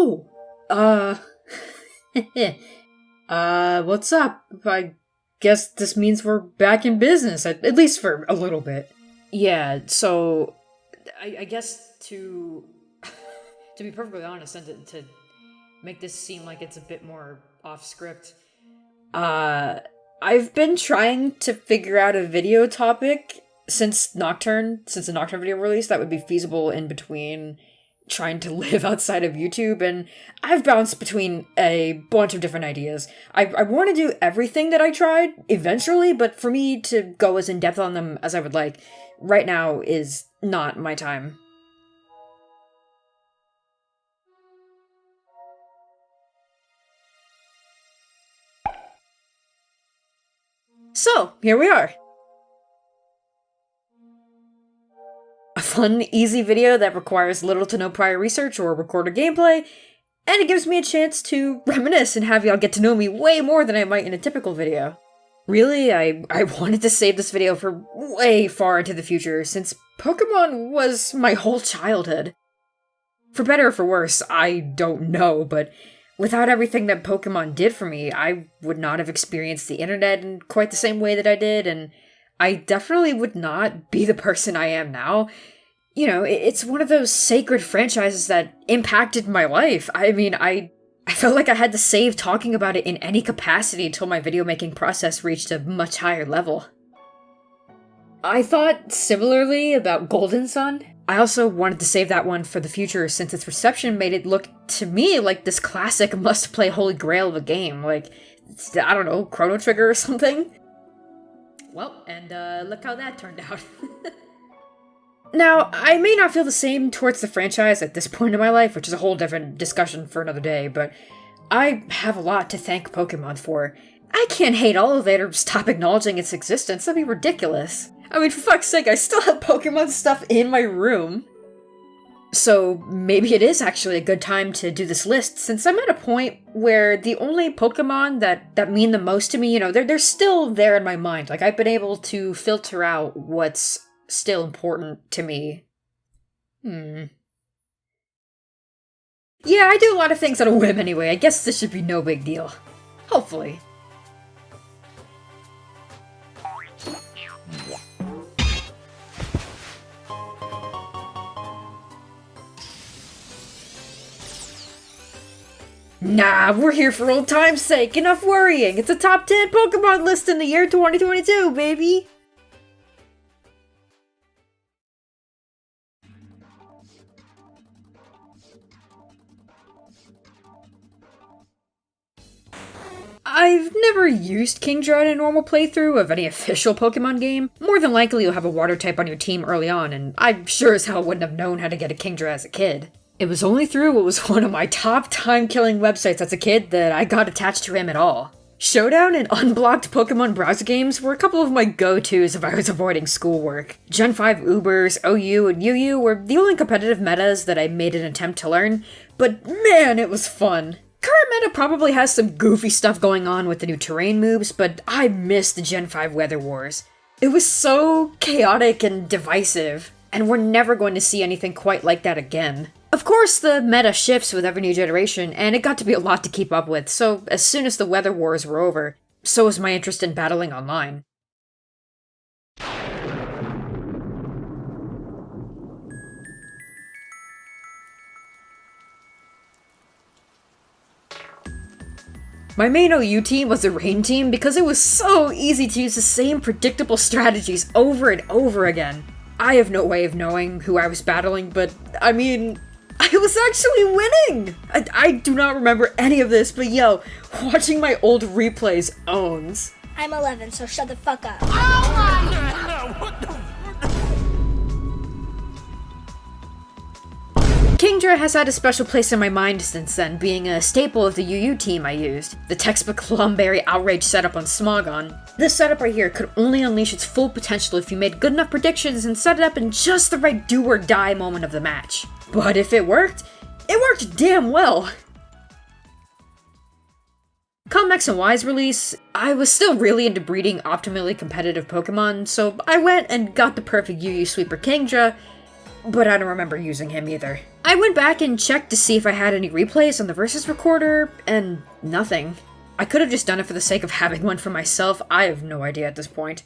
Oh! What's up? I guess this means we're back in business, at least for a little bit. Yeah, so... I guess to be perfectly honest, and to make this seem like it's a bit more off-script, I've been trying to figure out a video topic since the Nocturne video release that would be feasible in between trying to live outside of YouTube, and I've bounced between a bunch of different ideas. I want to do everything that I tried eventually, but for me to go as in-depth on them as I would like, right now is not my time. So, here we are. A fun, easy video that requires little to no prior research or recorded gameplay, and it gives me a chance to reminisce and have y'all get to know me way more than I might in a typical video. Really, I wanted to save this video for way far into the future, since Pokemon was my whole childhood. For better or for worse, I don't know, but without everything that Pokemon did for me, I would not have experienced the internet in quite the same way that I did, and I definitely would not be the person I am now. You know, it's one of those sacred franchises that impacted my life. I mean, I felt like I had to save talking about it in any capacity until my video making process reached a much higher level. I thought similarly about Golden Sun. I also wanted to save that one for the future since its reception made it look to me like this classic must-play holy grail of a game, like, I don't know, Chrono Trigger or something? Well, and look how that turned out. Now, I may not feel the same towards the franchise at this point in my life, which is a whole different discussion for another day, but I have a lot to thank Pokemon for. I can't hate all of it or stop acknowledging its existence. That'd be ridiculous. I mean, for fuck's sake, I still have Pokemon stuff in my room. So maybe it is actually a good time to do this list, since I'm at a point where the only Pokemon that mean the most to me, you know, they're still there in my mind. Like, I've been able to filter out what's still important to me. Yeah, I do a lot of things on a whim anyway. I guess this should be no big deal. Hopefully. Nah, we're here for old time's sake. Enough worrying. It's a top 10 Pokemon list in the year 2022, baby! I've never used Kingdra in a normal playthrough of any official Pokemon game. More than likely you'll have a water type on your team early on, and I sure as hell wouldn't have known how to get a Kingdra as a kid. It was only through what was one of my top time-killing websites as a kid that I got attached to him at all. Showdown and unblocked Pokemon browser games were a couple of my go-tos if I was avoiding schoolwork. Gen 5 Ubers, OU, and UU were the only competitive metas that I made an attempt to learn, but man, it was fun. Current meta probably has some goofy stuff going on with the new terrain moves, but I miss the Gen 5 Weather Wars. It was so chaotic and divisive, and we're never going to see anything quite like that again. Of course, the meta shifts with every new generation, and it got to be a lot to keep up with, so as soon as the Weather Wars were over, so was my interest in battling online. My main OU team was the Rain team because it was so easy to use the same predictable strategies over and over again. I have no way of knowing who I was battling, but I mean, I was actually winning! I do not remember any of this, but yo, watching my old replays owns. I'm 11, so shut the fuck up. Kingdra has had a special place in my mind since then, being a staple of the UU team I used. The textbook Lumberry Outrage setup on Smogon. This setup right here could only unleash its full potential if you made good enough predictions and set it up in just the right do-or-die moment of the match. But if it worked damn well! Come X and Y's release, I was still really into breeding optimally competitive Pokemon, so I went and got the perfect UU sweeper Kingdra, but I don't remember using him either. I went back and checked to see if I had any replays on the Versus recorder, and nothing. I could have just done it for the sake of having one for myself, I have no idea at this point.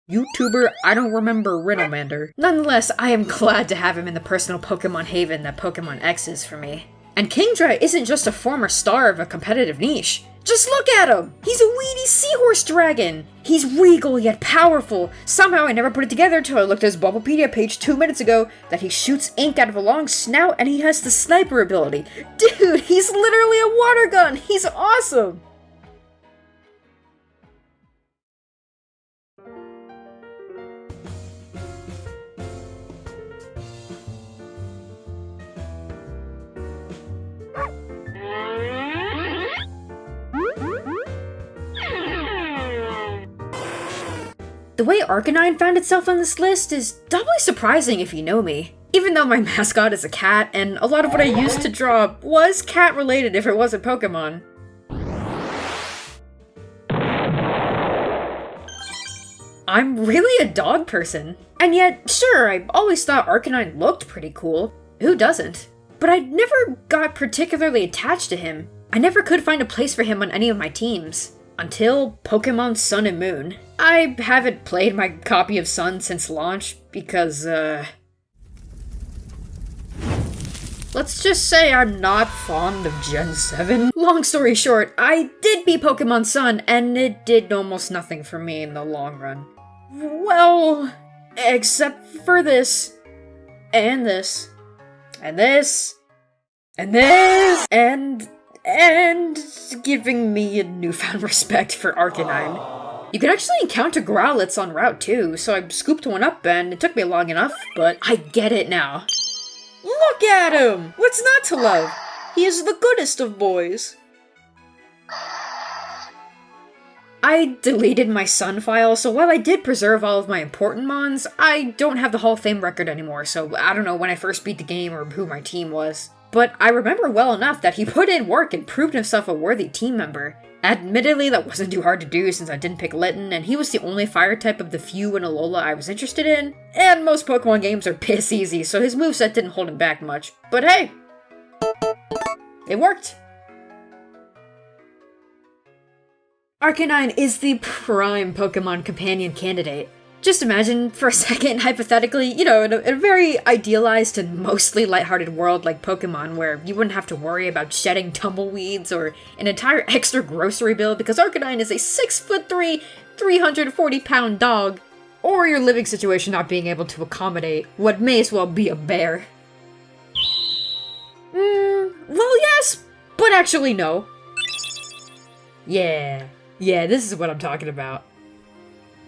YouTuber, I don't remember Riddlemander. Nonetheless, I am glad to have him in the personal Pokemon haven that Pokemon X is for me. And Kingdra isn't just a former star of a competitive niche. Just look at him! He's a weedy seahorse dragon! He's regal yet powerful. Somehow I never put it together until I looked at his Bubblepedia page 2 minutes ago that he shoots ink out of a long snout and he has the sniper ability. Dude, he's literally a water gun! He's awesome! The way Arcanine found itself on this list is doubly surprising if you know me. Even though my mascot is a cat, and a lot of what I used to draw was cat-related if it wasn't Pokemon. I'm really a dog person. And yet, sure, I always thought Arcanine looked pretty cool. Who doesn't? But I never got particularly attached to him. I never could find a place for him on any of my teams. Until Pokemon Sun and Moon. I haven't played my copy of Sun since launch because, let's just say I'm not fond of Gen 7. Long story short, I did beat Pokemon Sun, and it did almost nothing for me in the long run. Well, except for this, and this, and this, and this, and giving me a newfound respect for Arcanine. You can actually encounter Growlithe on Route 2, so I scooped one up and it took me long enough, but I get it now. Look at him! What's not to love? He is the goodest of boys. I deleted my Sun file, so while I did preserve all of my important mons, I don't have the Hall of Fame record anymore, so I don't know when I first beat the game or who my team was. But I remember well enough that he put in work and proved himself a worthy team member. Admittedly, that wasn't too hard to do since I didn't pick Litten, and he was the only fire type of the few in Alola I was interested in, and most Pokemon games are piss easy, so his moveset didn't hold him back much. But hey! It worked! Arcanine is the prime Pokemon companion candidate. Just imagine, for a second, hypothetically, in a very idealized and mostly lighthearted world like Pokemon, where you wouldn't have to worry about shedding tumbleweeds or an entire extra grocery bill because Arcanine is a 6'3", 340-pound dog, or your living situation not being able to accommodate what may as well be a bear. Well, yes, but actually no. Yeah, this is what I'm talking about.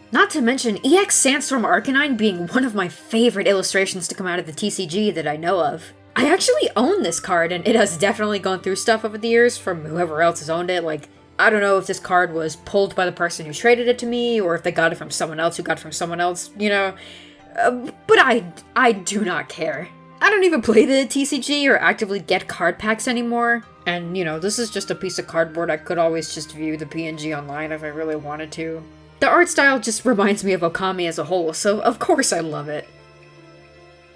Not to mention, EX Sandstorm Arcanine being one of my favorite illustrations to come out of the TCG that I know of. I actually own this card, and it has definitely gone through stuff over the years from whoever else has owned it. Like, I don't know if this card was pulled by the person who traded it to me, or if they got it from someone else who got it from someone else, but I do not care. I don't even play the TCG or actively get card packs anymore. And, this is just a piece of cardboard. I could always just view the PNG online if I really wanted to. The art style just reminds me of Okami as a whole, so of course I love it.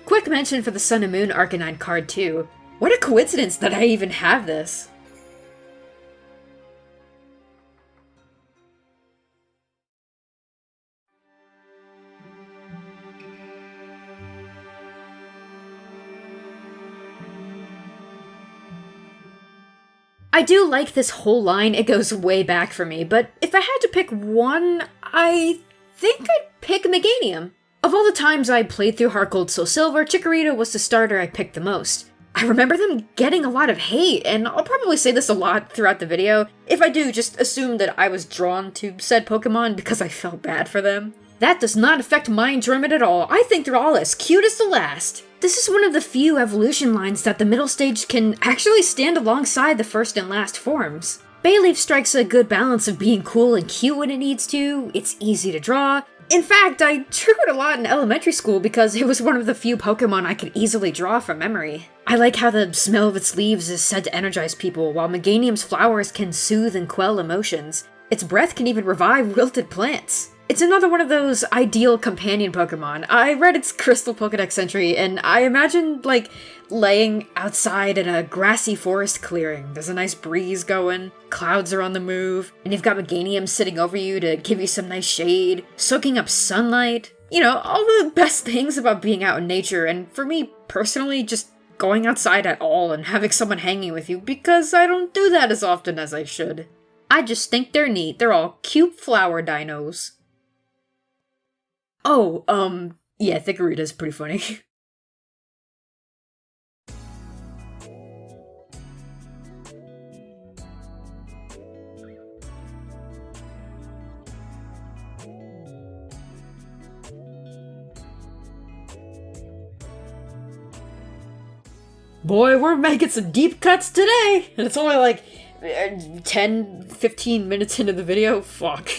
Quick mention for the Sun and Moon Arcanine card too. What a coincidence that I even have this. I do like this whole line, it goes way back for me, but if I had to pick one, I think I'd pick Meganium. Of all the times I played through Heart Gold Soul Silver, Chikorita was the starter I picked the most. I remember them getting a lot of hate, and I'll probably say this a lot throughout the video. If I do, just assume that I was drawn to said Pokemon because I felt bad for them. That does not affect my enjoyment at all. I think they're all as cute as the last. This is one of the few evolution lines that the middle stage can actually stand alongside the first and last forms. Bayleaf strikes a good balance of being cool and cute when it needs to, it's easy to draw. In fact, I drew it a lot in elementary school because it was one of the few Pokemon I could easily draw from memory. I like how the smell of its leaves is said to energize people, while Meganium's flowers can soothe and quell emotions. Its breath can even revive wilted plants. It's another one of those ideal companion Pokemon. I read its Crystal Pokedex entry, and I imagined, like, laying outside in a grassy forest clearing. There's a nice breeze going, clouds are on the move, and you've got Meganium sitting over you to give you some nice shade, soaking up sunlight. You know, all the best things about being out in nature, and for me, personally, just going outside at all and having someone hanging with you, because I don't do that as often as I should. I just think they're neat. They're all cute flower dinos. Oh, yeah, Thicarita's pretty funny. Boy, we're making some deep cuts today! And it's only like 10, 15 minutes into the video. Fuck.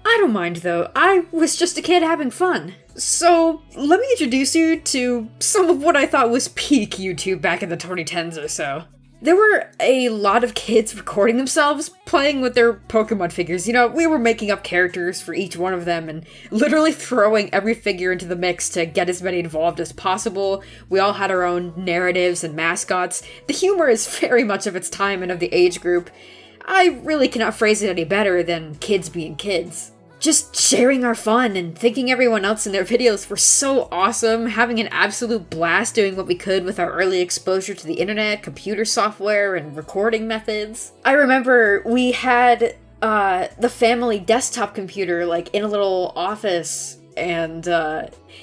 I don't mind though, I was just a kid having fun. So, let me introduce you to some of what I thought was peak YouTube back in the 2010s or so. There were a lot of kids recording themselves playing with their Pokemon figures. You know, we were making up characters for each one of them and literally throwing every figure into the mix to get as many involved as possible. We all had our own narratives and mascots. The humor is very much of its time and of the age group. I really cannot phrase it any better than kids being kids. Just sharing our fun and thinking everyone else in their videos were so awesome, having an absolute blast doing what we could with our early exposure to the internet, computer software, and recording methods. I remember we had the family desktop computer like in a little office, and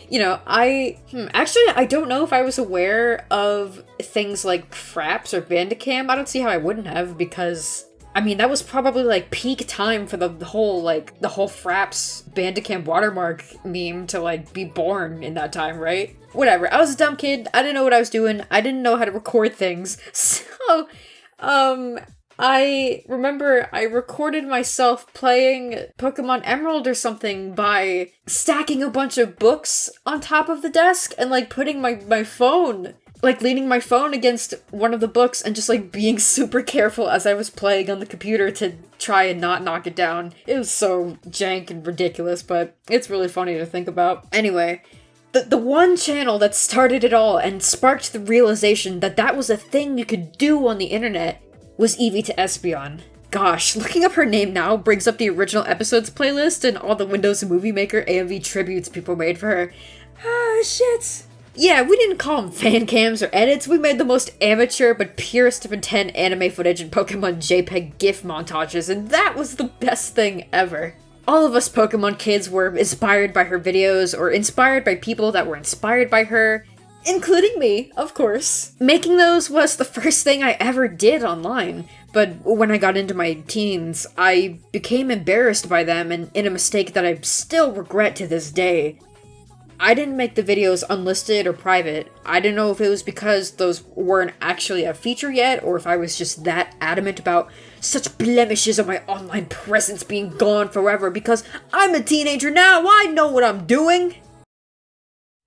you know, actually I don't know if I was aware of things like Fraps or Bandicam. I don't see how I wouldn't have, because I mean, that was probably, like, peak time for the whole Fraps Bandicam watermark meme to, like, be born in that time, right? Whatever, I was a dumb kid, I didn't know what I was doing, I didn't know how to record things, so, I remember I recorded myself playing Pokemon Emerald or something by stacking a bunch of books on top of the desk and, like, putting my phone, like, leaning my phone against one of the books and just, like, being super careful as I was playing on the computer to try and not knock it down. It was so jank and ridiculous, but it's really funny to think about. Anyway, the one channel that started it all and sparked the realization that that was a thing you could do on the internet was Eevee to Espeon. Gosh, looking up her name now brings up the original episodes playlist and all the Windows Movie Maker AMV tributes people made for her. Ah, shit. Yeah, we didn't call them fan cams or edits, we made the most amateur but purest of intent anime footage and Pokemon JPEG GIF montages, and that was the best thing ever. All of us Pokemon kids were inspired by her videos, or inspired by people that were inspired by her, including me, of course. Making those was the first thing I ever did online, but when I got into my teens, I became embarrassed by them and in a mistake that I still regret to this day. I didn't make the videos unlisted or private. I didn't know if it was because those weren't actually a feature yet, or if I was just that adamant about such blemishes on my online presence being gone forever because I'm a teenager now, I know what I'm doing!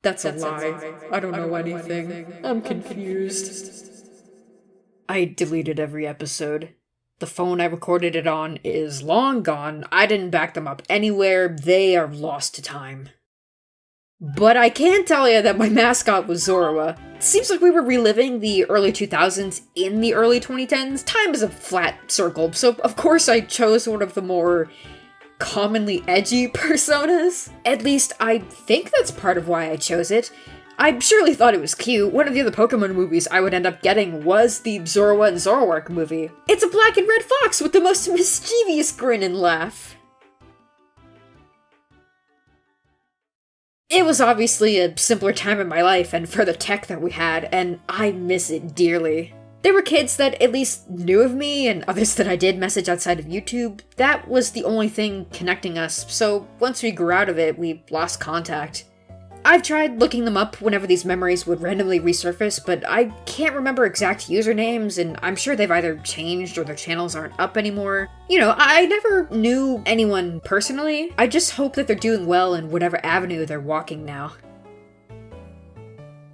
That's a lie. I don't know anything. I'm confused. I deleted every episode. The phone I recorded it on is long gone. I didn't back them up anywhere. They are lost to time. But I can tell you that my mascot was Zorua. It seems like we were reliving the early 2000s in the early 2010s. Time is a flat circle, so of course I chose one of the more commonly edgy personas. At least I think that's part of why I chose it. I surely thought it was cute. One of the other Pokemon movies I would end up getting was the Zorua and Zoroark movie. It's a black and red fox with the most mischievous grin and laugh. It was obviously a simpler time in my life and for the tech that we had, and I miss it dearly. There were kids that at least knew of me, and others that I did message outside of YouTube. That was the only thing connecting us, so once we grew out of it, we lost contact. I've tried looking them up whenever these memories would randomly resurface, but I can't remember exact usernames, and I'm sure they've either changed or their channels aren't up anymore. You know, I never knew anyone personally. I just hope that they're doing well in whatever avenue they're walking now.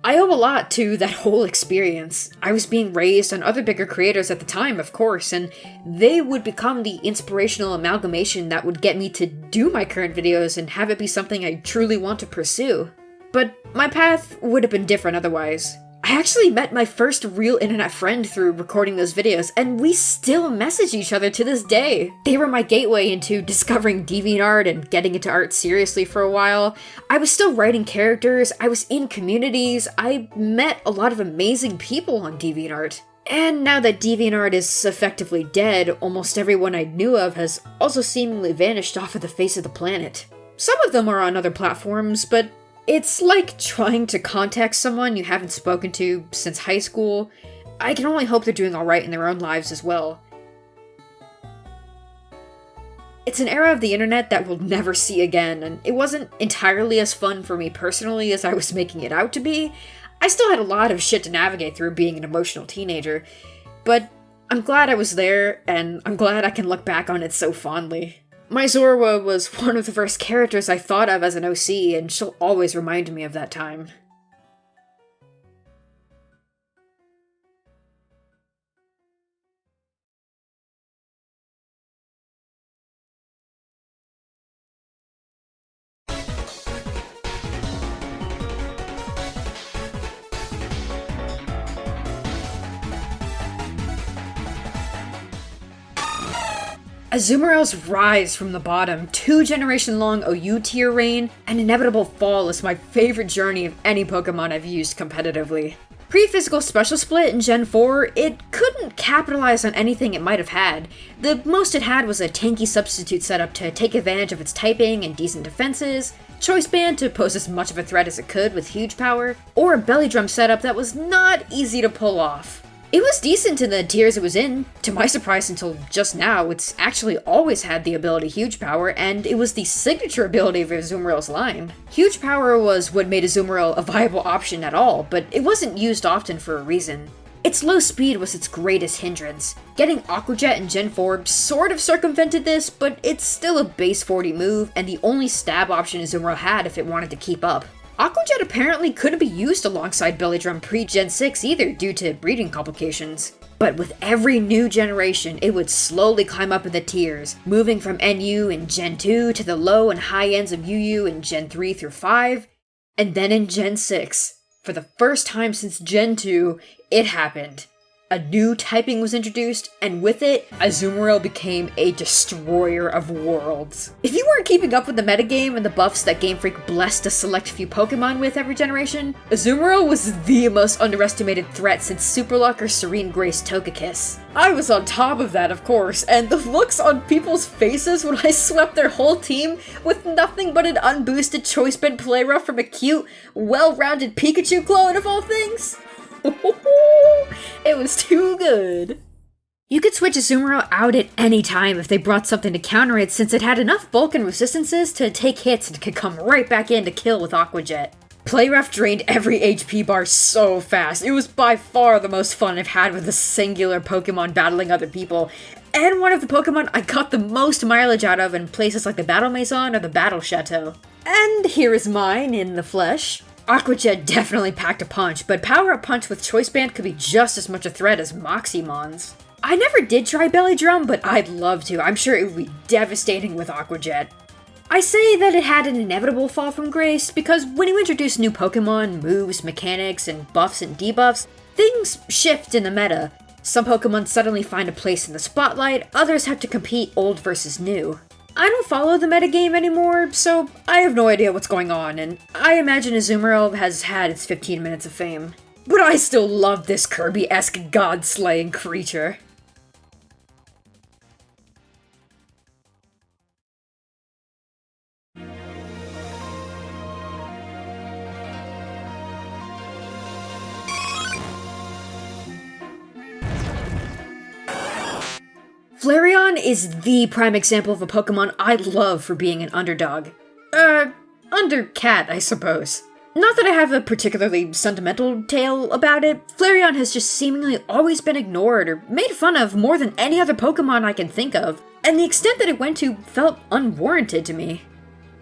I owe a lot to that whole experience. I was being raised on other bigger creators at the time, of course, and they would become the inspirational amalgamation that would get me to do my current videos and have it be something I truly want to pursue. But my path would have been different otherwise. I actually met my first real internet friend through recording those videos, and we still message each other to this day. They were my gateway into discovering DeviantArt and getting into art seriously for a while. I was still writing characters, I was in communities, I met a lot of amazing people on DeviantArt. And now that DeviantArt is effectively dead, almost everyone I knew of has also seemingly vanished off of the face of the planet. Some of them are on other platforms, but it's like trying to contact someone you haven't spoken to since high school. I can only hope they're doing alright in their own lives as well. It's an era of the internet that we'll never see again, and it wasn't entirely as fun for me personally as I was making it out to be. I still had a lot of shit to navigate through being an emotional teenager, but I'm glad I was there, and I'm glad I can look back on it so fondly. My Zorua was one of the first characters I thought of as an OC, and she'll always remind me of that time. Azumarill's rise from the bottom, 2-generation-long OU tier reign, and inevitable fall is my favorite journey of any Pokemon I've used competitively. Pre-physical special split in Gen 4, it couldn't capitalize on anything it might have had. The most it had was a tanky substitute setup to take advantage of its typing and decent defenses, Choice Band to pose as much of a threat as it could with huge power, or a Belly Drum setup that was not easy to pull off. It was decent in the tiers it was in. To my surprise until just now, it's actually always had the ability Huge Power, and it was the signature ability of Azumarill's line. Huge Power was what made Azumarill a viable option at all, but it wasn't used often for a reason. Its low speed was its greatest hindrance. Getting Aqua Jet in Gen 4 sort of circumvented this, but it's still a base 40 move, and the only stab option Azumarill had if it wanted to keep up. Aqua Jet apparently couldn't be used alongside Belly Drum pre-Gen 6 either due to breeding complications. But with every new generation, it would slowly climb up in the tiers, moving from NU in Gen 2 to the low and high ends of UU in Gen 3 through 5, and then in Gen 6. For the first time since Gen 2, it happened. A new typing was introduced, and with it, Azumarill became a destroyer of worlds. If you weren't keeping up with the metagame and the buffs that Game Freak blessed a select few Pokemon with every generation, Azumarill was the most underestimated threat since Superluck or Serene Grace Togekiss. I was on top of that, of course, and the looks on people's faces when I swept their whole team with nothing but an unboosted Choice Band play rough from a cute, well-rounded Pikachu clone of all things? It was too good. You could switch Azumarill out at any time if they brought something to counter it, since it had enough bulk and resistances to take hits and could come right back in to kill with Aqua Jet. Play Rough drained every HP bar so fast. It was by far the most fun I've had with a singular Pokemon battling other people, and one of the Pokemon I got the most mileage out of in places like the Battle Maison or the Battle Chateau. And here is mine in the flesh. Aqua Jet definitely packed a punch, but Power Up Punch with Choice Band could be just as much a threat as Moxiemon's. I never did try Belly Drum, but I'd love to. I'm sure it would be devastating with Aqua Jet. I say that it had an inevitable fall from grace because when you introduce new Pokemon, moves, mechanics, and buffs and debuffs, things shift in the meta. Some Pokemon suddenly find a place in the spotlight, others have to compete old versus new. I don't follow the metagame anymore, so I have no idea what's going on, and I imagine Azumarill has had its 15 minutes of fame. But I still love this Kirby-esque god-slaying creature. Flareon is the prime example of a Pokemon I love for being an underdog. Undercat, I suppose. Not that I have a particularly sentimental tale about it, Flareon has just seemingly always been ignored or made fun of more than any other Pokemon I can think of, and the extent that it went to felt unwarranted to me.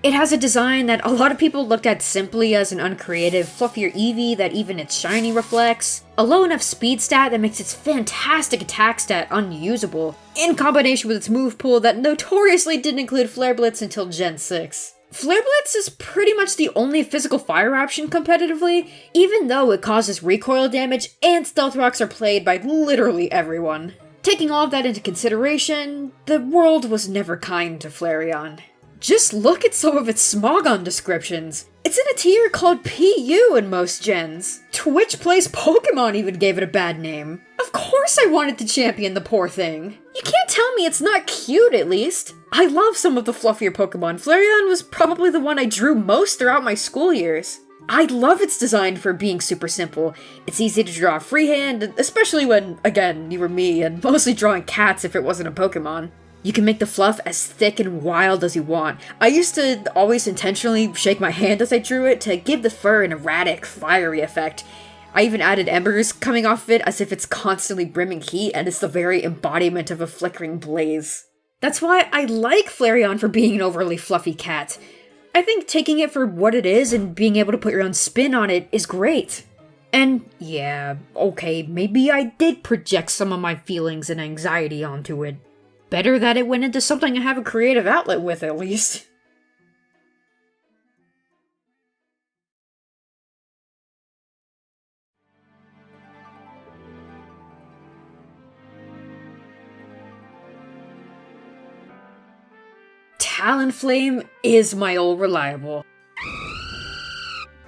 It has a design that a lot of people looked at simply as an uncreative, fluffier Eevee that even its shiny reflects, a low enough speed stat that makes its fantastic attack stat unusable, in combination with its move pool that notoriously didn't include Flare Blitz until Gen 6. Flare Blitz is pretty much the only physical fire option competitively, even though it causes recoil damage and Stealth Rocks are played by literally everyone. Taking all of that into consideration, the world was never kind to Flareon. Just look at some of its Smogon descriptions. It's in a tier called PU in most gens. Twitch Plays Pokemon even gave it a bad name. Of course I wanted to champion the poor thing. You can't tell me it's not cute, at least. I love some of the fluffier Pokemon. Flareon was probably the one I drew most throughout my school years. I love its design for being super simple. It's easy to draw freehand, especially when, again, you were me and mostly drawing cats if it wasn't a Pokemon. You can make the fluff as thick and wild as you want. I used to always intentionally shake my hand as I drew it to give the fur an erratic, fiery effect. I even added embers coming off of it as if it's constantly brimming heat and it's the very embodiment of a flickering blaze. That's why I like Flareon for being an overly fluffy cat. I think taking it for what it is and being able to put your own spin on it is great. And yeah, okay, maybe I did project some of my feelings and anxiety onto it. Better that it went into something I have a creative outlet with, at least. Talonflame is my old reliable.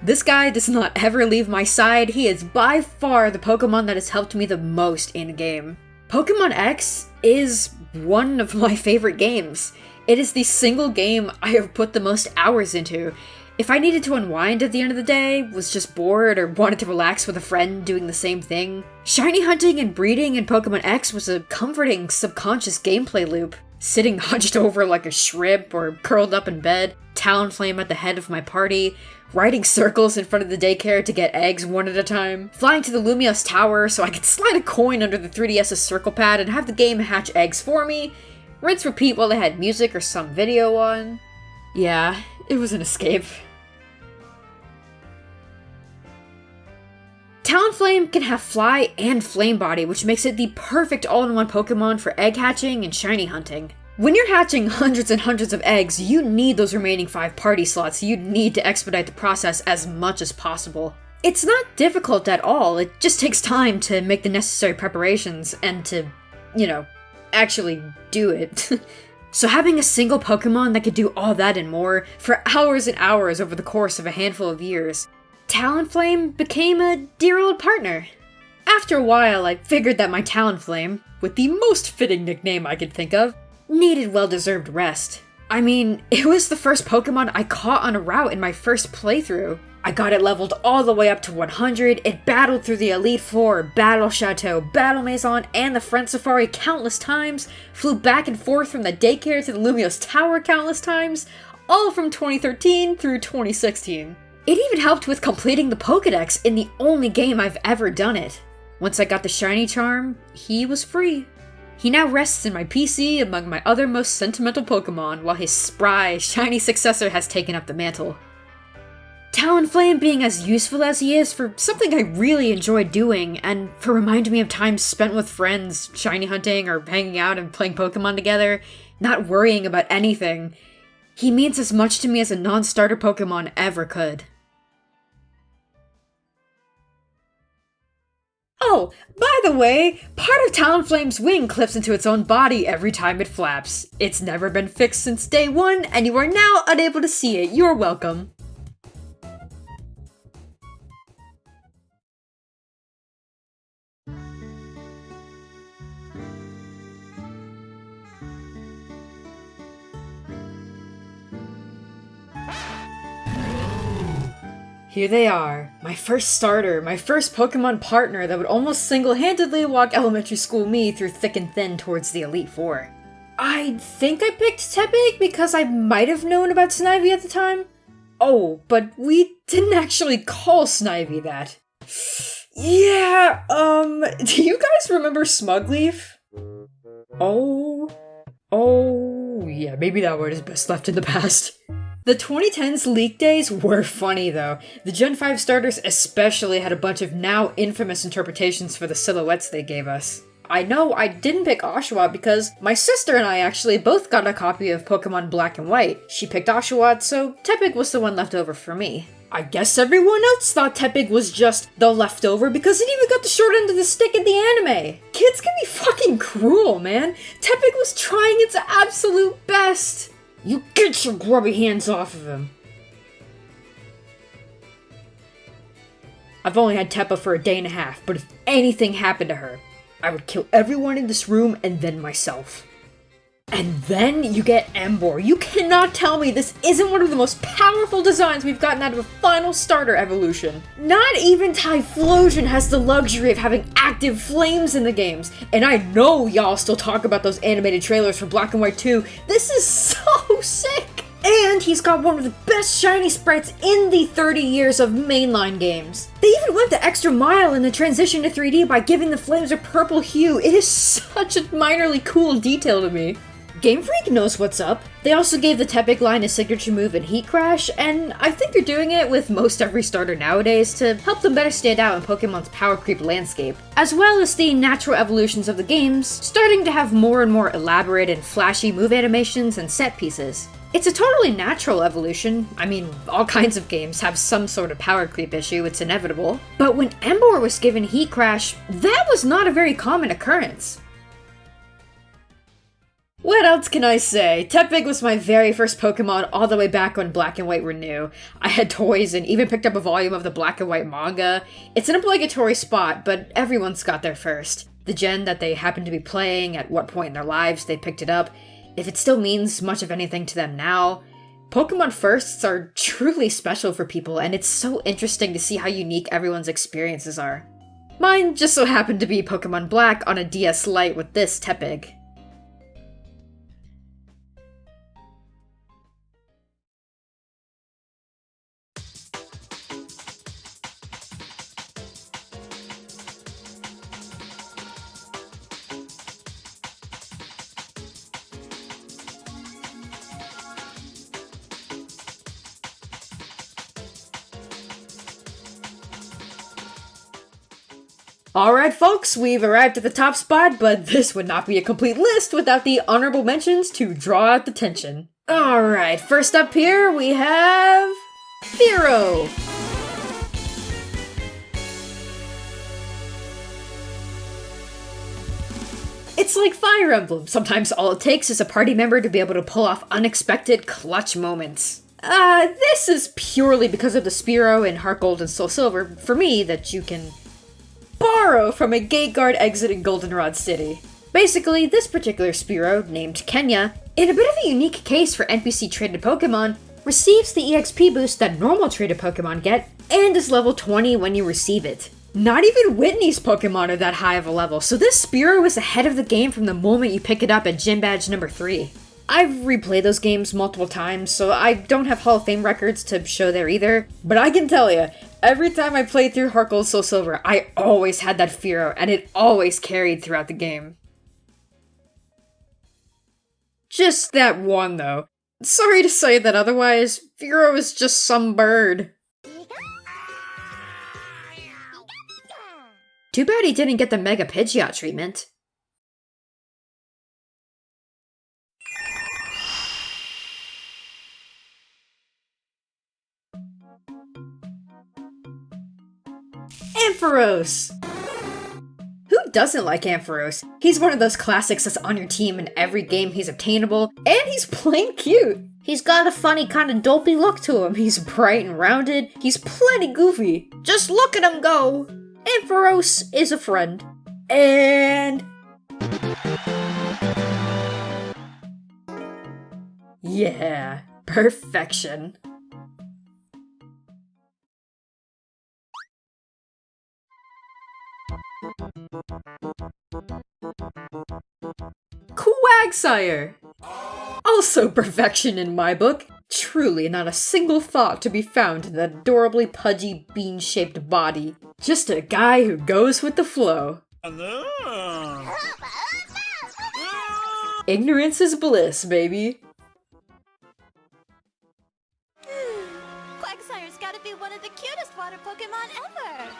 This guy does not ever leave my side. He is by far the Pokemon that has helped me the most in-game. Pokemon X is one of my favorite games. It is the single game I have put the most hours into. If I needed to unwind at the end of the day, was just bored, or wanted to relax with a friend doing the same thing, shiny hunting and breeding in Pokemon X was a comforting, subconscious gameplay loop. Sitting hunched over like a shrimp or curled up in bed, Talonflame at the head of my party, riding circles in front of the daycare to get eggs one at a time, flying to the Lumiose Tower so I could slide a coin under the 3DS's circle pad and have the game hatch eggs for me, rinse repeat while they had music or some video on. Yeah, it was an escape. Talonflame can have Fly and Flame Body, which makes it the perfect all-in-one Pokemon for egg hatching and shiny hunting. When you're hatching hundreds and hundreds of eggs, you need those remaining 5 party slots. You need to expedite the process as much as possible. It's not difficult at all, it just takes time to make the necessary preparations and to, actually do it. So having a single Pokemon that could do all that and more for hours and hours over the course of a handful of years, Talonflame became a dear old partner. After a while, I figured that my Talonflame, with the most fitting nickname I could think of, needed well-deserved rest. I mean, it was the first Pokemon I caught on a route in my first playthrough. I got it leveled all the way up to 100, it battled through the Elite Four, Battle Chateau, Battle Maison, and the Friend Safari countless times, flew back and forth from the daycare to the Lumiose Tower countless times, all from 2013 through 2016. It even helped with completing the Pokédex in the only game I've ever done it. Once I got the shiny charm, he was free. He now rests in my PC among my other most sentimental Pokemon, while his spry, shiny successor has taken up the mantle. Talonflame being as useful as he is for something I really enjoy doing, and for reminding me of times spent with friends, shiny hunting or hanging out and playing Pokemon together, not worrying about anything, he means as much to me as a non-starter Pokemon ever could. Oh, by the way, part of Talonflame's wing clips into its own body every time it flaps. It's never been fixed since day one, and you are now unable to see it. You're welcome. Here they are, my first starter, my first Pokemon partner that would almost single-handedly walk elementary school me through thick and thin towards the Elite Four. I think I picked Tepig because I might have known about Snivy at the time. Oh, but we didn't actually call Snivy that. Yeah, do you guys remember Smugleaf? Oh, yeah, maybe that word is best left in the past. The 2010s leak days were funny though. The Gen 5 starters especially had a bunch of now infamous interpretations for the silhouettes they gave us. I know I didn't pick Oshawott because my sister and I actually both got a copy of Pokemon Black and White. She picked Oshawott, so Tepig was the one left over for me. I guess everyone else thought Tepig was just the leftover because it even got the short end of the stick in the anime. Kids can be fucking cruel, man. Tepig was trying its absolute best. You get your grubby hands off of him. I've only had Teppa for a day and a half, but if anything happened to her, I would kill everyone in this room and then myself. And then you get Emboar. You cannot tell me this isn't one of the most powerful designs we've gotten out of a final starter evolution. Not even Typhlosion has the luxury of having active flames in the games. And I know y'all still talk about those animated trailers for Black and White 2. This is so sick! And he's got one of the best shiny sprites in the 30 years of mainline games. They even went the extra mile in the transition to 3D by giving the flames a purple hue. It is such a minorly cool detail to me. Game Freak knows what's up. They also gave the Tepig line a signature move in Heat Crash, and I think they're doing it with most every starter nowadays to help them better stand out in Pokemon's power creep landscape, as well as the natural evolutions of the games, starting to have more and more elaborate and flashy move animations and set pieces. It's a totally natural evolution. I mean, all kinds of games have some sort of power creep issue, it's inevitable. But when Emboar was given Heat Crash, that was not a very common occurrence. What else can I say? Tepig was my very first Pokemon all the way back when Black and White were new. I had toys and even picked up a volume of the Black and White manga. It's an obligatory spot, but everyone's got there first. The gen that they happen to be playing, at what point in their lives they picked it up, if it still means much of anything to them now. Pokemon firsts are truly special for people, and it's so interesting to see how unique everyone's experiences are. Mine just so happened to be Pokemon Black on a DS Lite with this Tepig. Alright folks, we've arrived at the top spot, but this would not be a complete list without the honorable mentions to draw out the tension. Alright, first up here we have... Fearow! It's like Fire Emblem. Sometimes all it takes is a party member to be able to pull off unexpected clutch moments. This is purely because of the Spearow in Heart Gold and Soul Silver, for me, that you can borrow from a gate guard exit in Goldenrod City. Basically, this particular Spearow, named Kenya, in a bit of a unique case for NPC traded Pokemon, receives the EXP boost that normal traded Pokemon get, and is level 20 when you receive it. Not even Whitney's Pokemon are that high of a level, so this Spearow is ahead of the game from the moment you pick it up at Gym Badge number 3. I've replayed those games multiple times, so I don't have Hall of Fame records to show there either, but I can tell you, every time I played through Heart Gold Soul Silver, I always had that Fearow, and it always carried throughout the game. Just that one, though. Sorry to say that otherwise, Fearow is just some bird. Too bad he didn't get the Mega Pidgeot treatment. Ampharos! Who doesn't like Ampharos? He's one of those classics that's on your team in every game he's obtainable, and he's plain cute! He's got a funny kind of dopey look to him. He's bright and rounded, he's plenty goofy. Just look at him go! Ampharos is a friend. And... yeah, perfection. Quagsire! Also perfection in my book. Truly not a single thought to be found in that adorably pudgy bean-shaped body. Just a guy who goes with the flow. Ignorance is bliss, baby. Pokemon ever!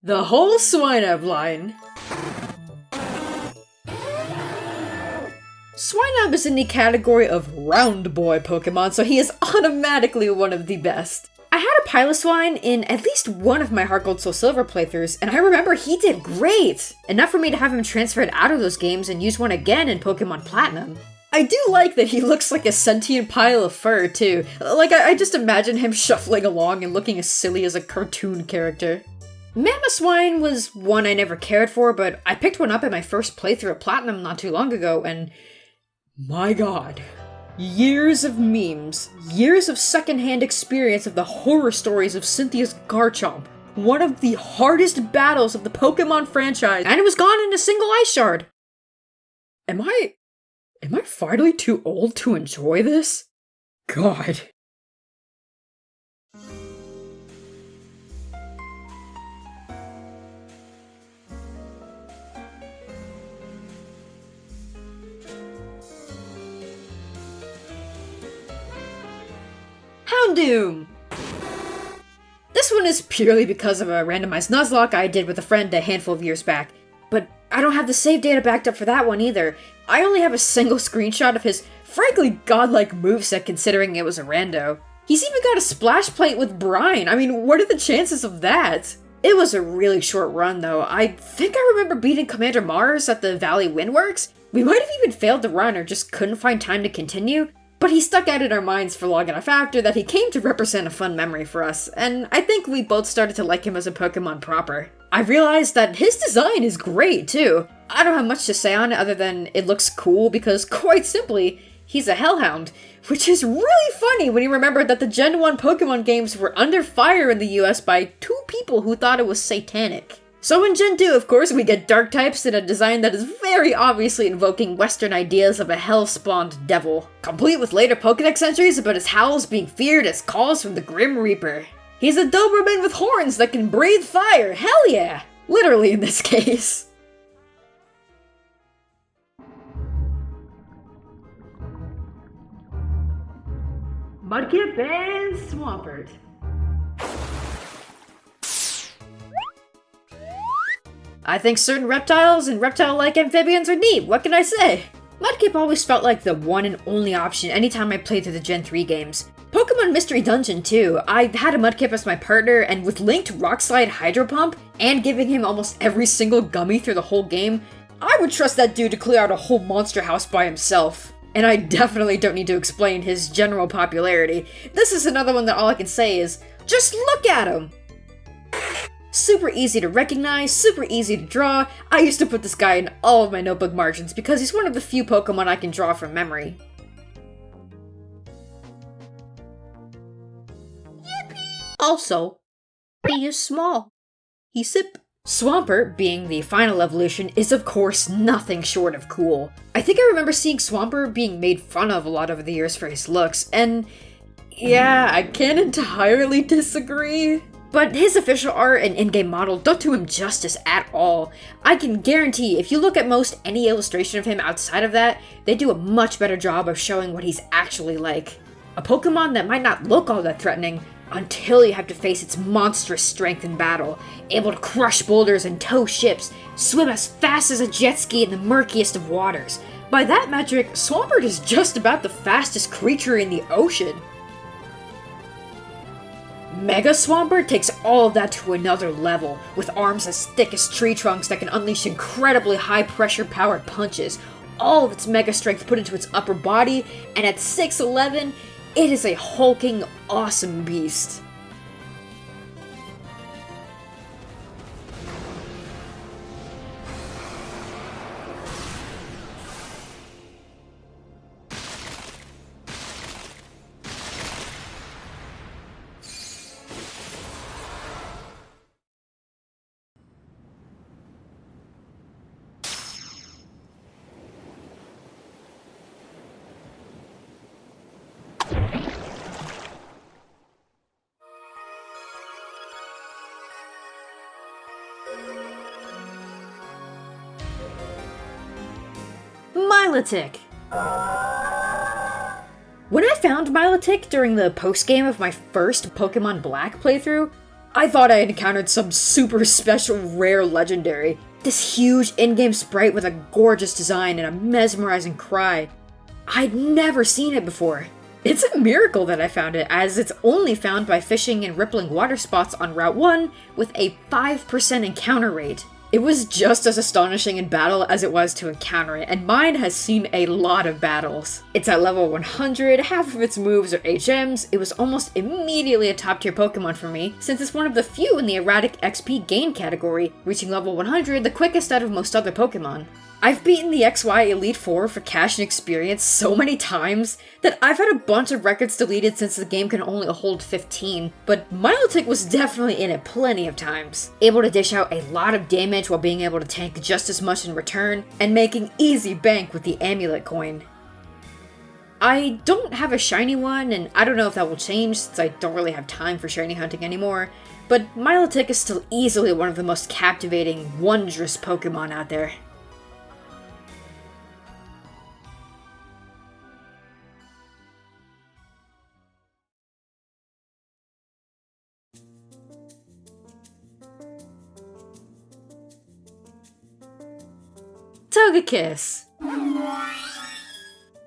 The whole Swinub line. Swinub is in the category of round boy Pokemon, so he is automatically one of the best. I had a Piloswine in at least one of my Heart Gold Soul Silver playthroughs, and I remember he did great! Enough for me to have him transferred out of those games and use one again in Pokemon Platinum. I do like that he looks like a sentient pile of fur, too. Like, I just imagine him shuffling along and looking as silly as a cartoon character. Mamoswine was one I never cared for, but I picked one up in my first playthrough of Platinum not too long ago, and my god. Years of memes, years of secondhand experience of the horror stories of Cynthia's Garchomp, one of the hardest battles of the Pokemon franchise, and it was gone in a single Ice Shard. Am I finally too old to enjoy this? God. Houndoom! This one is purely because of a randomized Nuzlocke I did with a friend a handful of years back, but I don't have the save data backed up for that one either. I only have a single screenshot of his frankly godlike moveset considering it was a rando. He's even got a splash plate with brine. I mean, what are the chances of that? It was a really short run though. I think I remember beating Commander Mars at the Valley Windworks. We might have even failed the run or just couldn't find time to continue. But he stuck out in our minds for long enough after that he came to represent a fun memory for us, and I think we both started to like him as a Pokemon proper. I realized that his design is great too. I don't have much to say on it other than it looks cool because, quite simply, he's a Hellhound, which is really funny when you remember that the Gen 1 Pokemon games were under fire in the US by 2 people who thought it was satanic. So in Gen 2, of course, we get dark types in a design that is very obviously invoking Western ideas of a hell-spawned devil, complete with later Pokedex entries about his howls being feared as calls from the Grim Reaper. He's a Doberman with horns that can breathe fire, hell yeah! Literally in this case. Mudkip and Swampert. I think certain reptiles and reptile-like amphibians are neat, what can I say? Mudkip always felt like the one and only option anytime I played through the Gen 3 games. Pokemon Mystery Dungeon too, I had a Mudkip as my partner, and with linked Rock Slide Hydro Pump, and giving him almost every single gummy through the whole game, I would trust that dude to clear out a whole monster house by himself. And I definitely don't need to explain his general popularity. This is another one that all I can say is, just look at him! Super easy to recognize, super easy to draw. I used to put this guy in all of my notebook margins because he's one of the few Pokemon I can draw from memory. Yippee! Also, he is small. He's sip. Swampert, being the final evolution, is of course nothing short of cool. I think I remember seeing Swampert being made fun of a lot over the years for his looks, and yeah, I can't entirely disagree. But his official art and in-game model don't do him justice at all. I can guarantee if you look at most any illustration of him outside of that, they do a much better job of showing what he's actually like. A Pokemon that might not look all that threatening until you have to face its monstrous strength in battle, able to crush boulders and tow ships, swim as fast as a jet ski in the murkiest of waters. By that metric, Swampert is just about the fastest creature in the ocean. Mega Swampert takes all of that to another level, with arms as thick as tree trunks that can unleash incredibly high pressure powered punches, all of its mega strength put into its upper body, and at 6'11", it is a hulking, awesome beast. Milotic! When I found Milotic during the post-game of my first Pokemon Black playthrough, I thought I had encountered some super special rare legendary. This huge in-game sprite with a gorgeous design and a mesmerizing cry. I'd never seen it before. It's a miracle that I found it, as it's only found by fishing in rippling water spots on Route 1 with a 5% encounter rate. It was just as astonishing in battle as it was to encounter it, and mine has seen a lot of battles. It's at level 100, half of its moves are HMs, it was almost immediately a top tier Pokemon for me, since it's one of the few in the erratic XP gain category, reaching level 100 the quickest out of most other Pokemon. I've beaten the XY Elite Four for cash and experience so many times that I've had a bunch of records deleted since the game can only hold 15, but Milotic was definitely in it plenty of times. Able to dish out a lot of damage while being able to tank just as much in return, and making easy bank with the amulet coin. I don't have a shiny one, and I don't know if that will change since I don't really have time for shiny hunting anymore, but Milotic is still easily one of the most captivating, wondrous Pokemon out there. Togekiss!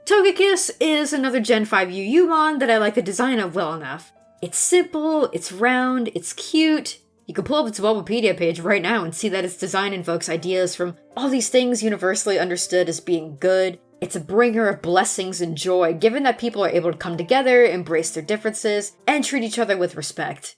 Togekiss is another Gen 5 UU-mon that I like the design of well enough. It's simple, it's round, it's cute. You can pull up its Bulbapedia page right now and see that its design invokes ideas from all these things universally understood as being good. It's a bringer of blessings and joy, given that people are able to come together, embrace their differences, and treat each other with respect.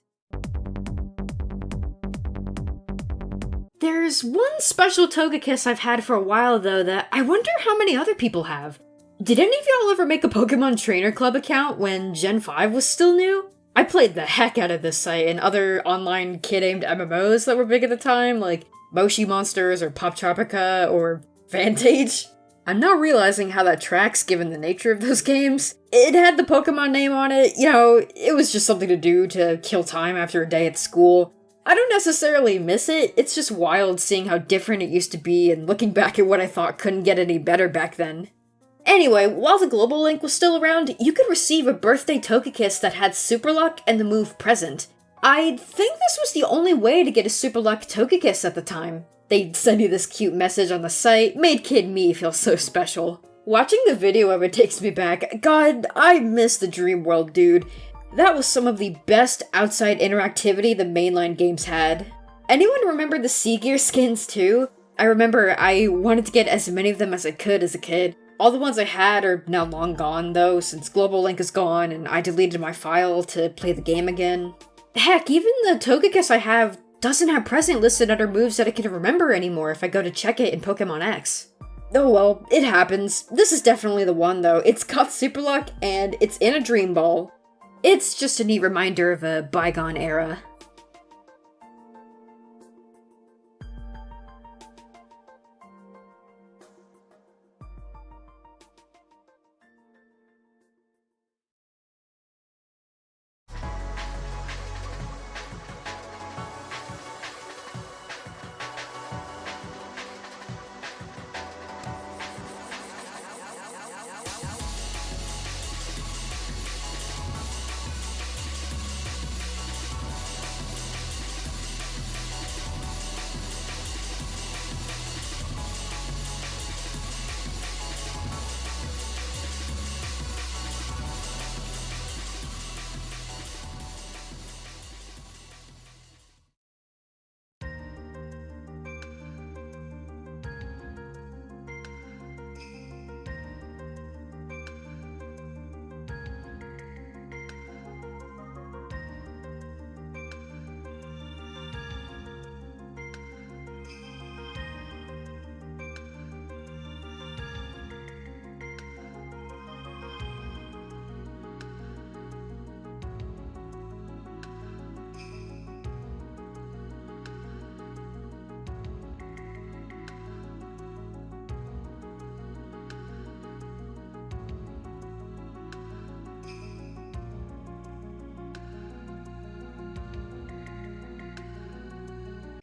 There's one special Togekiss I've had for a while though that I wonder how many other people have. Did any of y'all ever make a Pokemon Trainer Club account when Gen 5 was still new? I played the heck out of this site and other online kid-aimed MMOs that were big at the time, like Moshi Monsters or Pop Tropica or Vantage. I'm now realizing how that tracks given the nature of those games. It had the Pokemon name on it, you know, it was just something to do to kill time after a day at school. I don't necessarily miss it, it's just wild seeing how different it used to be and looking back at what I thought couldn't get any better back then. Anyway, while the global link was still around, you could receive a birthday Togekiss that had Super Luck and the move Present. I think this was the only way to get a Super Luck Togekiss at the time. They'd send you this cute message on the site, made kid me feel so special. Watching the video of it takes me back. God, I miss the Dream World, dude. That was some of the best outside interactivity the mainline games had. Anyone remember the Sea Gear skins too? I remember I wanted to get as many of them as I could as a kid. All the ones I had are now long gone though, since Global Link is gone and I deleted my file to play the game again. Heck, even the Togekiss I have doesn't have Present listed under moves that I can remember anymore if I go to check it in Pokemon X. Oh well, it happens. This is definitely the one though. It's got Super Luck and it's in a Dream Ball. It's just a neat reminder of a bygone era.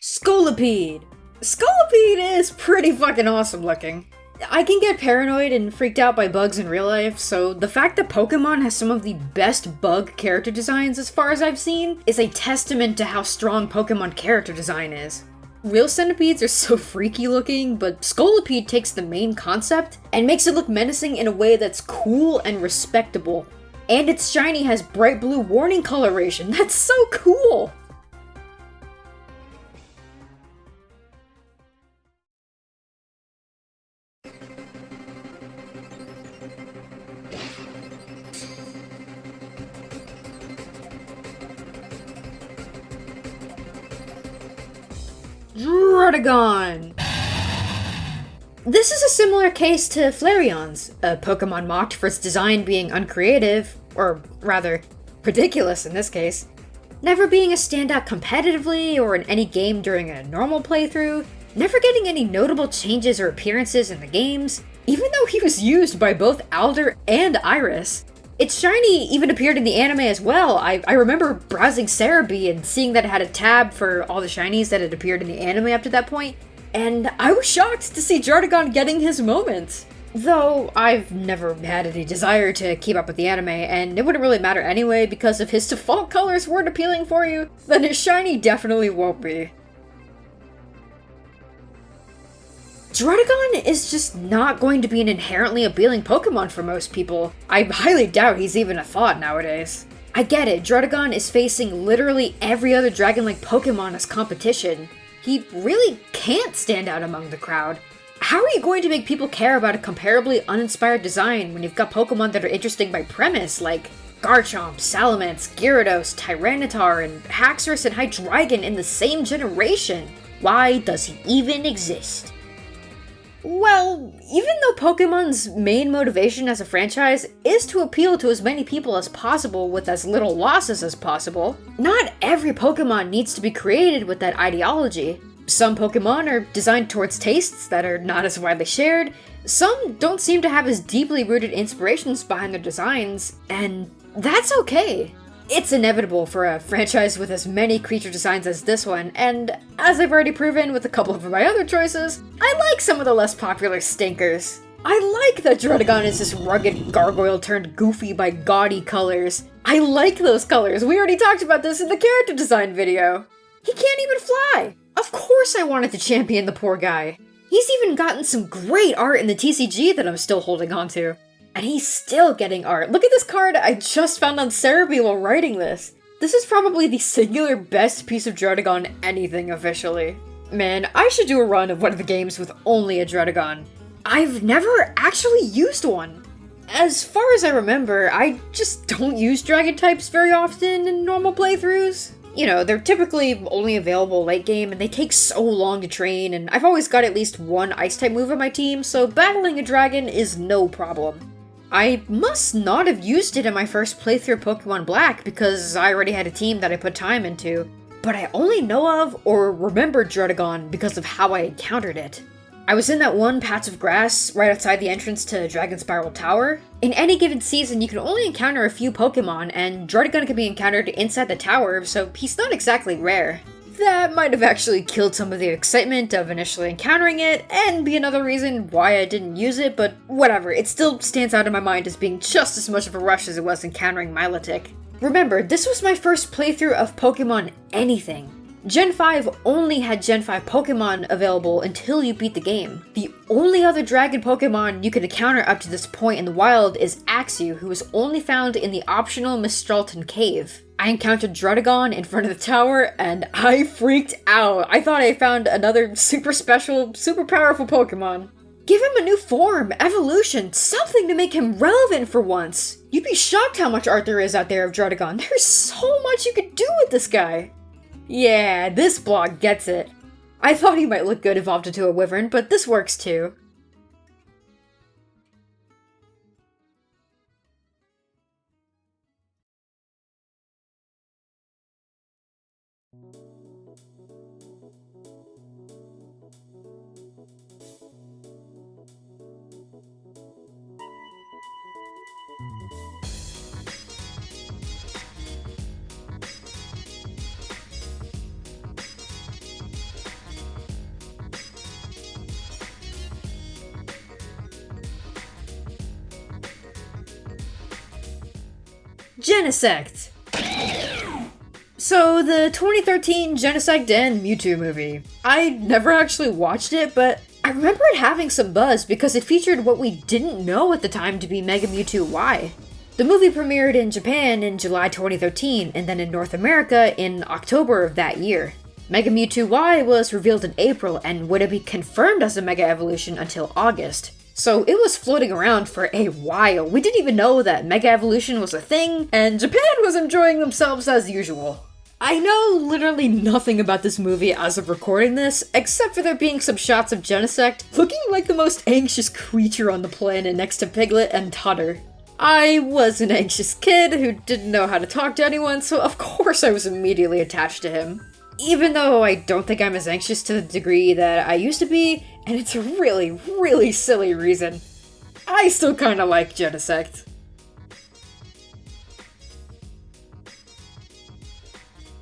Scolipede! Scolipede is pretty fucking awesome looking. I can get paranoid and freaked out by bugs in real life, so the fact that Pokemon has some of the best bug character designs as far as I've seen is a testament to how strong Pokemon character design is. Real centipedes are so freaky looking, but Scolipede takes the main concept and makes it look menacing in a way that's cool and respectable. And its shiny has bright blue warning coloration. That's so cool! Druddigon! This is a similar case to Flareon's, a Pokemon mocked for its design being uncreative, or rather, ridiculous in this case, never being a standout competitively or in any game during a normal playthrough, never getting any notable changes or appearances in the games, even though he was used by both Alder and Iris. Its shiny even appeared in the anime as well. I remember browsing Cerebi and seeing that it had a tab for all the shinies that had appeared in the anime up to that point, and I was shocked to see Druddigon getting his moment. Though I've never had any desire to keep up with the anime, and it wouldn't really matter anyway because if his default colors weren't appealing for you, then his shiny definitely won't be. Druddigon is just not going to be an inherently appealing Pokemon for most people. I highly doubt he's even a thought nowadays. I get it, Druddigon is facing literally every other Dragon-like Pokemon as competition. He really can't stand out among the crowd. How are you going to make people care about a comparably uninspired design when you've got Pokemon that are interesting by premise, like Garchomp, Salamence, Gyarados, Tyranitar, and Haxorus and Hydreigon in the same generation? Why does he even exist? Well, even though Pokemon's main motivation as a franchise is to appeal to as many people as possible with as little losses as possible, not every Pokemon needs to be created with that ideology. Some Pokemon are designed towards tastes that are not as widely shared, some don't seem to have as deeply rooted inspirations behind their designs, and that's okay. It's inevitable for a franchise with as many creature designs as this one, and as I've already proven with a couple of my other choices, I like some of the less popular stinkers. I like that Druddigon is this rugged gargoyle turned goofy by gaudy colors. I like those colors, we already talked about this in the character design video. He can't even fly! Of course I wanted to champion the poor guy. He's even gotten some great art in the TCG that I'm still holding on to. And he's still getting art. Look at this card I just found on Cerebi while writing this. This is probably the singular best piece of Druddigon anything officially. Man, I should do a run of one of the games with only a Druddigon. I've never actually used one. As far as I remember, I just don't use dragon types very often in normal playthroughs. You know, they're typically only available late game and they take so long to train, and I've always got at least one ice type move on my team, so battling a dragon is no problem. I must not have used it in my first playthrough of Pokemon Black because I already had a team that I put time into, but I only know of or remember Druddigon because of how I encountered it. I was in that one patch of grass right outside the entrance to Dragon Spiral Tower. In any given season, you can only encounter a few Pokemon, and Druddigon can be encountered inside the tower, so he's not exactly rare. That might have actually killed some of the excitement of initially encountering it, and be another reason why I didn't use it, but whatever, it still stands out in my mind as being just as much of a rush as it was encountering Milotic. Remember, this was my first playthrough of Pokemon anything. Gen 5 only had Gen 5 Pokemon available until you beat the game. The only other dragon Pokemon you can encounter up to this point in the wild is Axew, who is only found in the optional Mistralton Cave. I encountered Druddigon in front of the tower, and I freaked out. I thought I found another super special, super powerful Pokemon. Give him a new form, evolution, something to make him relevant for once. You'd be shocked how much art there is out there of Druddigon. There's so much you could do with this guy. Yeah, this blog gets it. I thought he might look good evolved into a wyvern, but this works too. Genesect! So, the 2013 Genesect and Mewtwo movie. I never actually watched it, but I remember it having some buzz because it featured what we didn't know at the time to be Mega Mewtwo Y. The movie premiered in Japan in July 2013, and then in North America in October of that year. Mega Mewtwo Y was revealed in April and wouldn't be confirmed as a Mega Evolution until August. So it was floating around for a while. We didn't even know that Mega Evolution was a thing, and Japan was enjoying themselves as usual. I know literally nothing about this movie as of recording this, except for there being some shots of Genesect looking like the most anxious creature on the planet next to Piglet and Tutter. I was an anxious kid who didn't know how to talk to anyone, so of course I was immediately attached to him. Even though I don't think I'm as anxious to the degree that I used to be, and it's a really, really silly reason. I still kinda like Genesect.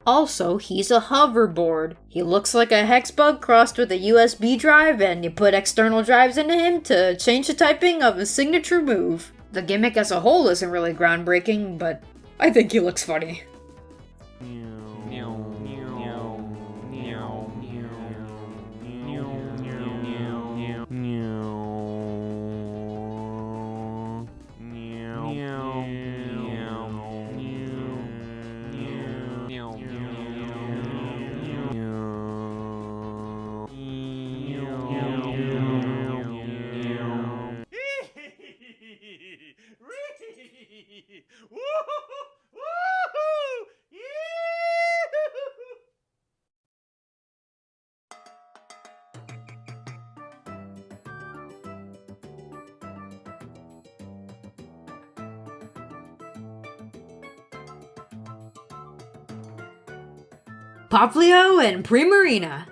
Also, he's a hoverboard. He looks like a hexbug crossed with a USB drive, and you put external drives into him to change the typing of his signature move. The gimmick as a whole isn't really groundbreaking, but I think he looks funny. Popplio and Primarina.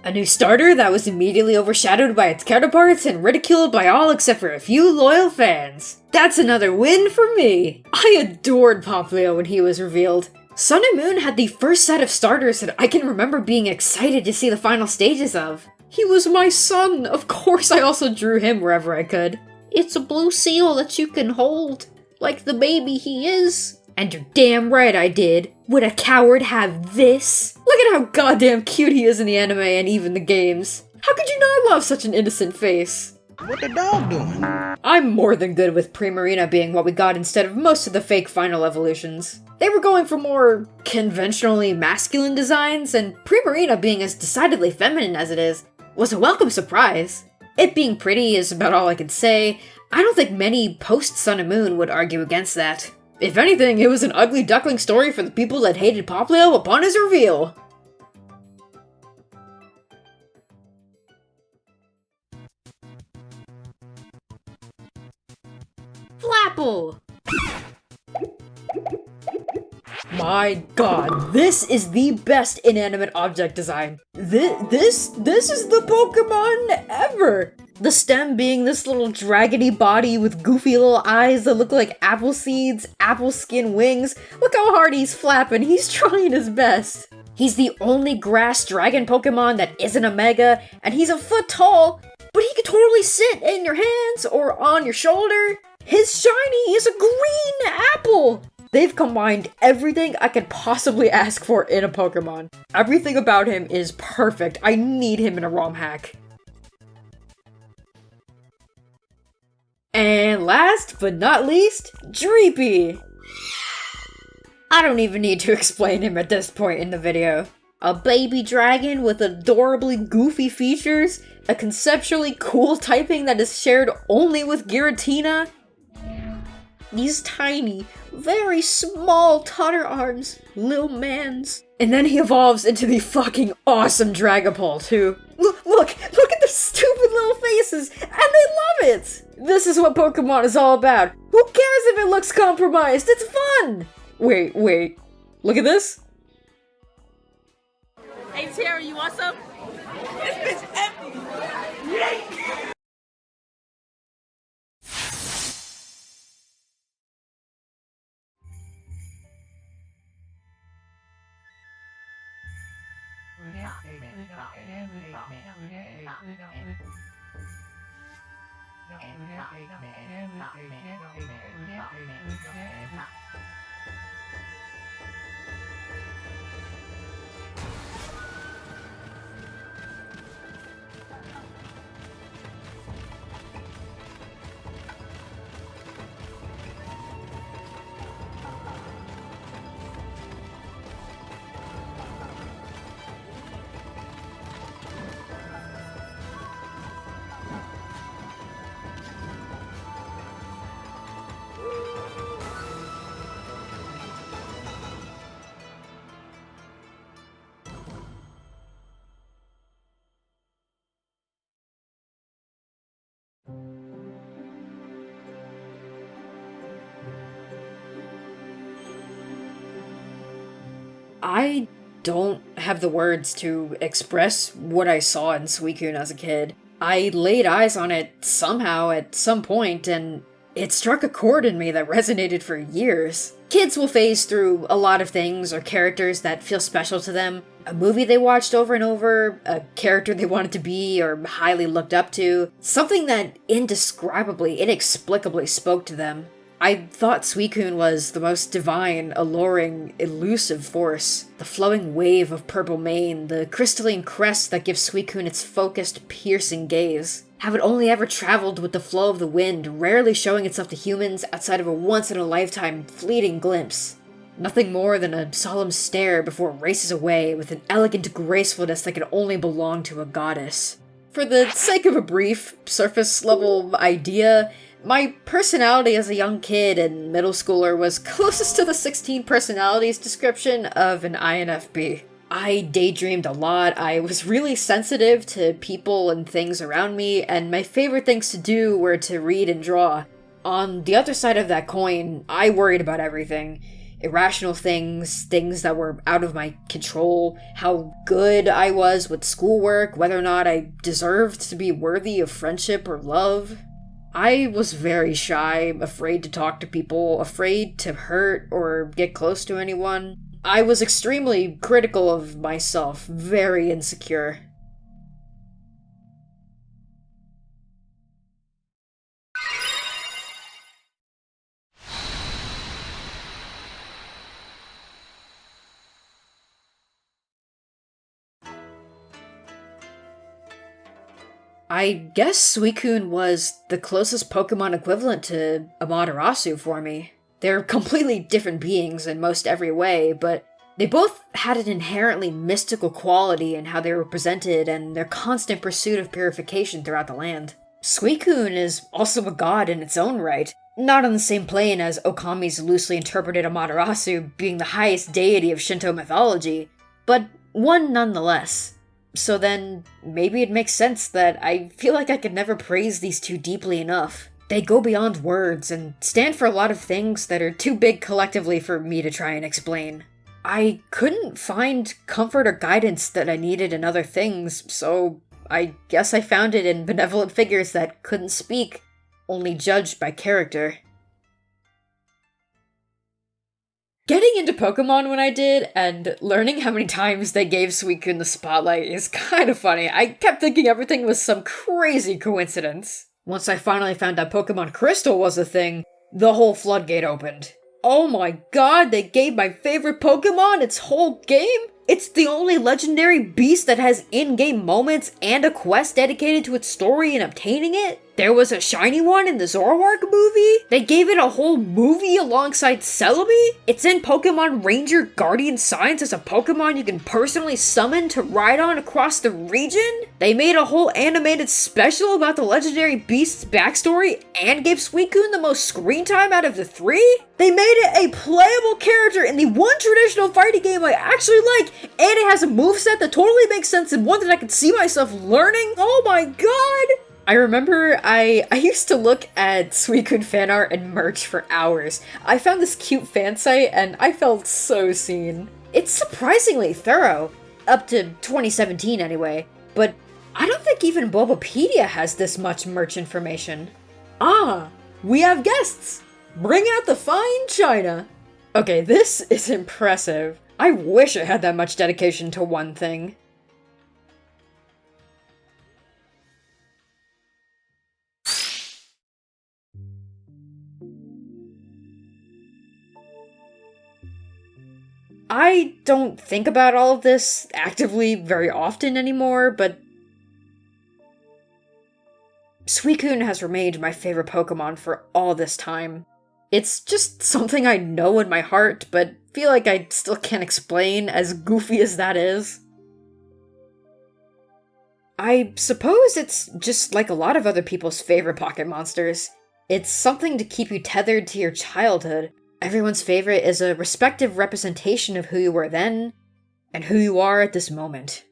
A new starter that was immediately overshadowed by its counterparts and ridiculed by all except for a few loyal fans. That's another win for me! I adored Popplio when he was revealed. Sun and Moon had the first set of starters that I can remember being excited to see the final stages of. He was my son, of course I also drew him wherever I could. It's a blue seal that you can hold, like the baby he is. And you're damn right I did. Would a coward have this? Look at how goddamn cute he is in the anime and even the games. How could you not love such an innocent face? What the dog doing? I'm more than good with Primarina being what we got instead of most of the fake final evolutions. They were going for more conventionally masculine designs, and Primarina being as decidedly feminine as it is was a welcome surprise. It being pretty is about all I can say. I don't think many post-Sun and Moon would argue against that. If anything, it was an ugly duckling story for the people that hated Popplio upon his reveal. Flapple! My god, this is the best inanimate object design. This is the Pokemon ever! The stem being this little dragony body with goofy little eyes that look like apple seeds, apple skin wings. Look how hard he's flapping, he's trying his best. He's the only grass dragon Pokemon that isn't a Mega, and he's a foot tall, but he could totally sit in your hands or on your shoulder. His shiny is a green apple! They've combined everything I could possibly ask for in a Pokemon. Everything about him is perfect. I need him in a ROM hack. And last but not least, Dreepy! I don't even need to explain him at this point in the video. A baby dragon with adorably goofy features, a conceptually cool typing that is shared only with Giratina, these tiny, very small Tutter arms, lil mans. And then he evolves into the fucking awesome Dragapult who, look at their stupid little faces, and they love it! This is what Pokemon is all about. Who cares if it looks compromised? It's fun! Wait, look at this. Hey Tara, you want some? This bitch empty! I don't have the words to express what I saw in Suicune as a kid. I laid eyes on it somehow at some point, and it struck a chord in me that resonated for years. Kids will phase through a lot of things or characters that feel special to them. A movie they watched over and over, a character they wanted to be or highly looked up to, something that indescribably, inexplicably spoke to them. I thought Suicune was the most divine, alluring, elusive force. The flowing wave of purple mane, the crystalline crest that gives Suicune its focused, piercing gaze. How it only ever traveled with the flow of the wind, rarely showing itself to humans outside of a once-in-a-lifetime fleeting glimpse. Nothing more than a solemn stare before it races away with an elegant gracefulness that could only belong to a goddess. For the sake of a brief, surface-level idea, my personality as a young kid and middle schooler was closest to the 16 personalities description of an INFP. I daydreamed a lot, I was really sensitive to people and things around me, and my favorite things to do were to read and draw. On the other side of that coin, I worried about everything. Irrational things, things that were out of my control, how good I was with schoolwork, whether or not I deserved to be worthy of friendship or love. I was very shy, afraid to talk to people, afraid to hurt or get close to anyone. I was extremely critical of myself, very insecure. I guess Suicune was the closest Pokemon equivalent to Amaterasu for me. They're completely different beings in most every way, but they both had an inherently mystical quality in how they were presented and their constant pursuit of purification throughout the land. Suicune is also a god in its own right, not on the same plane as Okami's loosely interpreted Amaterasu being the highest deity of Shinto mythology, but one nonetheless. So then, maybe it makes sense that I feel like I could never praise these two deeply enough. They go beyond words and stand for a lot of things that are too big collectively for me to try and explain. I couldn't find comfort or guidance that I needed in other things, so I guess I found it in benevolent figures that couldn't speak, only judged by character. Getting into Pokemon when I did, and learning how many times they gave Suicune the spotlight is kind of funny. I kept thinking everything was some crazy coincidence. Once I finally found out Pokemon Crystal was a thing, the whole floodgate opened. Oh my god, they gave my favorite Pokemon its whole game? It's the only legendary beast that has in-game moments and a quest dedicated to its story and obtaining it? There was a shiny one in the Zorua movie? They gave it a whole movie alongside Celebi? It's in Pokemon Ranger Guardian Signs as a Pokemon you can personally summon to ride on across the region? They made a whole animated special about the legendary beast's backstory and gave Suicune the most screen time out of the three? They made it a playable character in the one traditional fighting game I actually like, and it has a moveset that totally makes sense and one that I could see myself learning? Oh my god! I remember I used to look at Suicune fan art and merch for hours. I found this cute fan site and I felt so seen. It's surprisingly thorough, up to 2017 anyway, but I don't think even Bulbapedia has this much merch information. Ah, we have guests! Bring out the fine china! Okay, this is impressive. I wish I had that much dedication to one thing. I don't think about all of this actively very often anymore, but Suicune has remained my favorite Pokemon for all this time. It's just something I know in my heart, but feel like I still can't explain, as goofy as that is. I suppose it's just like a lot of other people's favorite pocket monsters. It's something to keep you tethered to your childhood. Everyone's favorite is a respective representation of who you were then, and who you are at this moment.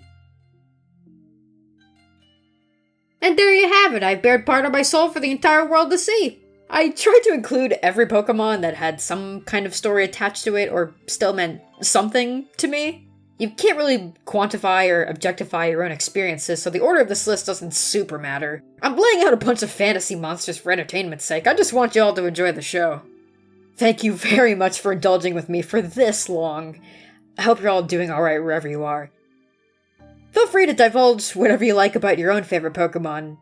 And there you have it, I bared part of my soul for the entire world to see! I tried to include every Pokemon that had some kind of story attached to it, or still meant something to me. You can't really quantify or objectify your own experiences, so the order of this list doesn't super matter. I'm laying out a bunch of fantasy monsters for entertainment's sake, I just want you all to enjoy the show. Thank you very much for indulging with me for this long. I hope you're all doing alright wherever you are. Feel free to divulge whatever you like about your own favorite Pokemon.